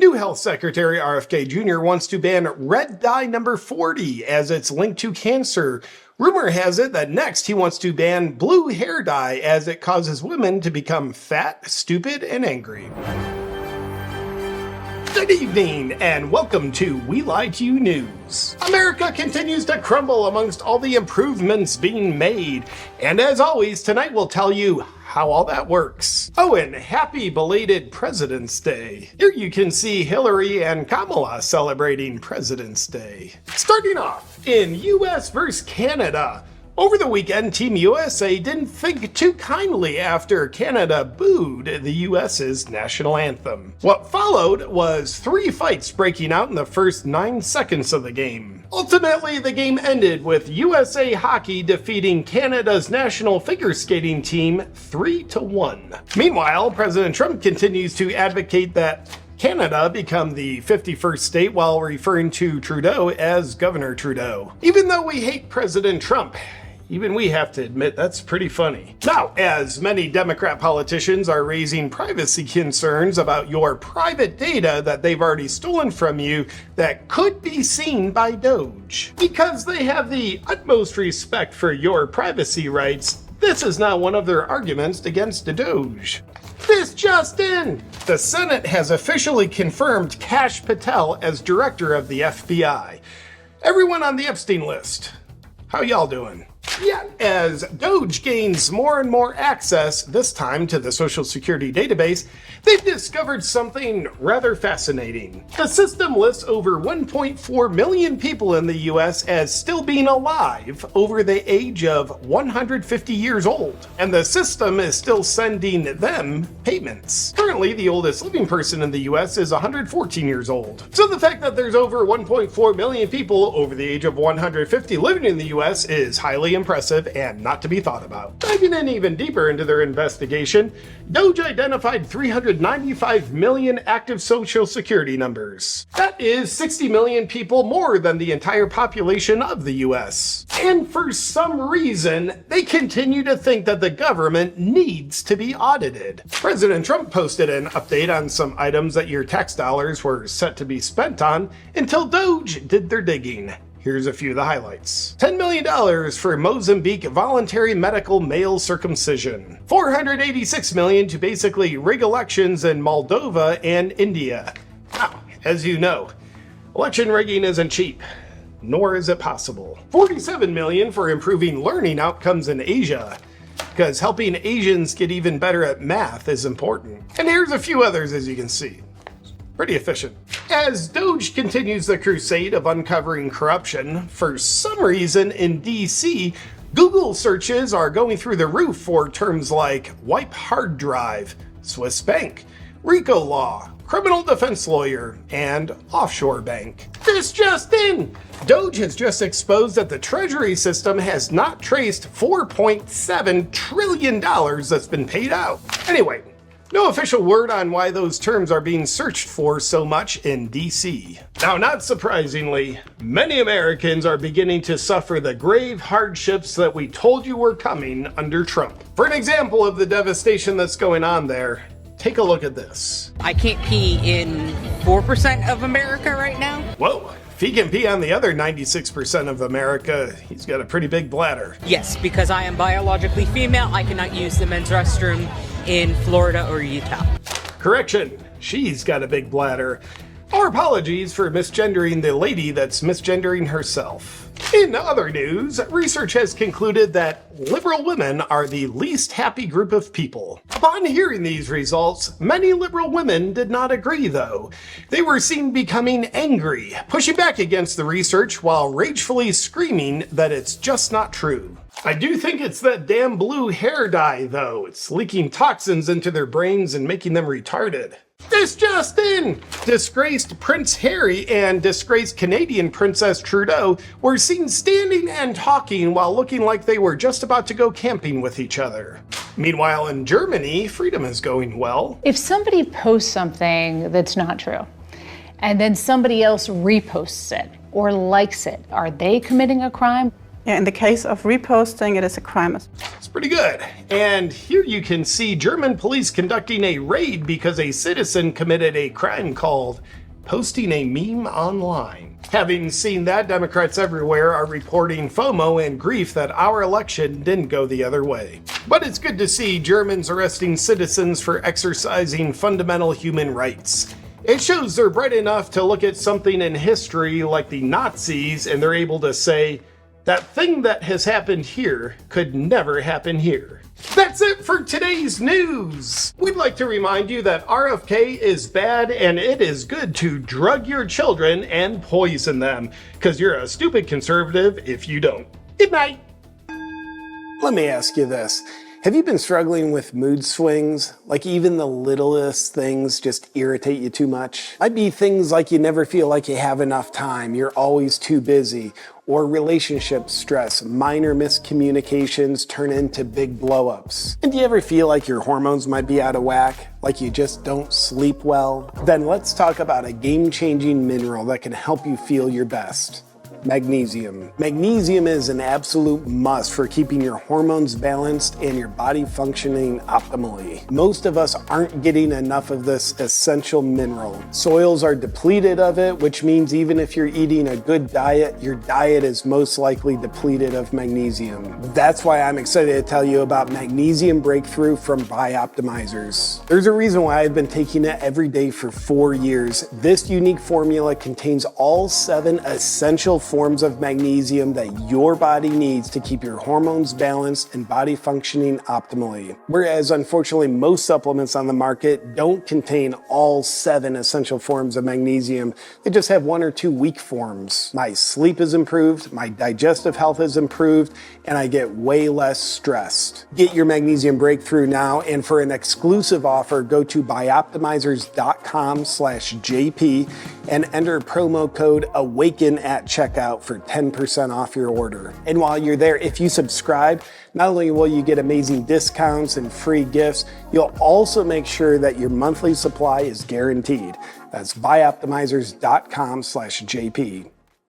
New Health Secretary RFK Jr. wants to ban red dye number 40 as it's linked to cancer. Rumor has it that next he wants to ban blue hair dye as it causes women to become fat, stupid, and angry. Good evening, and welcome to We Lie to You News. America continues to crumble amongst all the improvements being made, and as always, tonight we'll tell you how all that works. Oh, and happy belated President's Day. Here you can see Hillary and Kamala celebrating President's Day. Starting off, in US vs. Canada. Over the weekend, Team USA didn't think too kindly after Canada booed the US's national anthem. What followed was 3 fights breaking out in the first 9 seconds of the game. Ultimately, the game ended with USA Hockey defeating Canada's national figure skating team 3-1. Meanwhile, President Trump continues to advocate that Canada become the 51st state while referring to Trudeau as Governor Trudeau. Even though we hate President Trump, even we have to admit that's pretty funny. Now, as many Democrat politicians are raising privacy concerns about your private data that they've already stolen from you that could be seen by DOGE. Because they have the utmost respect for your privacy rights, this is now one of their arguments against the DOGE. This just in! The Senate has officially confirmed Kash Patel as director of the FBI. Everyone on the Epstein list, how y'all doing? Yet, as DOGE gains more and more access, this time to the Social Security database, they've discovered something rather fascinating. The system lists over 1.4 million people in the US as still being alive over the age of 150 years old, and the system is still sending them payments. Currently, the oldest living person in the US is 114 years old. So the fact that there's over 1.4 million people over the age of 150 living in the US is highly impressive and not to be thought about. Diving in even deeper into their investigation, DOGE identified 395 million active Social Security numbers. That is 60 million people more than the entire population of the US. And for some reason, they continue to think that the government needs to be audited. President Trump posted an update on some items that your tax dollars were set to be spent on until DOGE did their digging. Here's a few of the highlights. $10 million for Mozambique voluntary medical male circumcision. $486 million to basically rig elections in Moldova and India. Now, as you know, election rigging isn't cheap, nor is it possible. $47 million for improving learning outcomes in Asia, because helping Asians get even better at math is important. And here's a few others, as you can see. Pretty efficient. As DOGE continues the crusade of uncovering corruption, for some reason in DC, Google searches are going through the roof for terms like wipe hard drive, Swiss bank, RICO law, criminal defense lawyer, and offshore bank. This just in! DOGE has just exposed that the Treasury system has not traced $4.7 trillion that's been paid out. Anyway, no official word on why those terms are being searched for so much in DC. Now, not surprisingly, many Americans are beginning to suffer the grave hardships that we told you were coming under Trump. For an example of the devastation that's going on there, take a look at this. I can't pee in 4% of America right now. Whoa. If he can pee on the other 96% of America, he's got a pretty big bladder. Yes, because I am biologically female, I cannot use the men's restroom in Florida or Utah. Correction, she's got a big bladder. Our apologies for misgendering the lady that's misgendering herself. In other news, research has concluded that liberal women are the least happy group of people. Upon hearing these results, many liberal women did not agree though. They were seen becoming angry, pushing back against the research while ragefully screaming that it's just not true. I do think it's that damn blue hair dye though. It's leaking toxins into their brains and making them retarded. This just in! Disgraced Prince Harry and disgraced Canadian Princess Trudeau were seen standing and talking while looking like they were just about to go camping with each other. Meanwhile, in Germany, freedom is going well. If somebody posts something that's not true, and then somebody else reposts it or likes it, are they committing a crime? Yeah, in the case of reposting, it is a crime. Pretty good. And here you can see German police conducting a raid because a citizen committed a crime called posting a meme online. Having seen that, Democrats everywhere are reporting FOMO and grief that our election didn't go the other way. But it's good to see Germans arresting citizens for exercising fundamental human rights. It shows they're bright enough to look at something in history like the Nazis and they're able to say, that thing that has happened here could never happen here. That's it for today's news. We'd like to remind you that RFK is bad and it is good to drug your children and poison them, because you're a stupid conservative if you don't. Good night. Let me ask you this. Have you been struggling with mood swings? Like even the littlest things just irritate you too much? Might be things like you never feel like you have enough time, you're always too busy, or relationship stress, minor miscommunications turn into big blow-ups. And do you ever feel like your hormones might be out of whack? Like you just don't sleep well? Then let's talk about a game-changing mineral that can help you feel your best. Magnesium. Magnesium is an absolute must for keeping your hormones balanced and your body functioning optimally. Most of us aren't getting enough of this essential mineral. Soils are depleted of it, which means even if you're eating a good diet, your diet is most likely depleted of magnesium. That's why I'm excited to tell you about Magnesium Breakthrough from Bioptimizers. There's a reason why I've been taking it every day for 4 years. This unique formula contains all 7 essential forms of magnesium that your body needs to keep your hormones balanced and body functioning optimally. Whereas unfortunately most supplements on the market don't contain all 7 essential forms of magnesium, they just have 1 or 2 weak forms. My sleep is improved, my digestive health is improved, and I get way less stressed. Get your Magnesium Breakthrough now, and for an exclusive offer, go to bioptimizers.com/JP and enter promo code AWAKEN at checkout for 10% off your order. And while you're there, if you subscribe, not only will you get amazing discounts and free gifts, you'll also make sure that your monthly supply is guaranteed. That's bioptimizers.com/JP.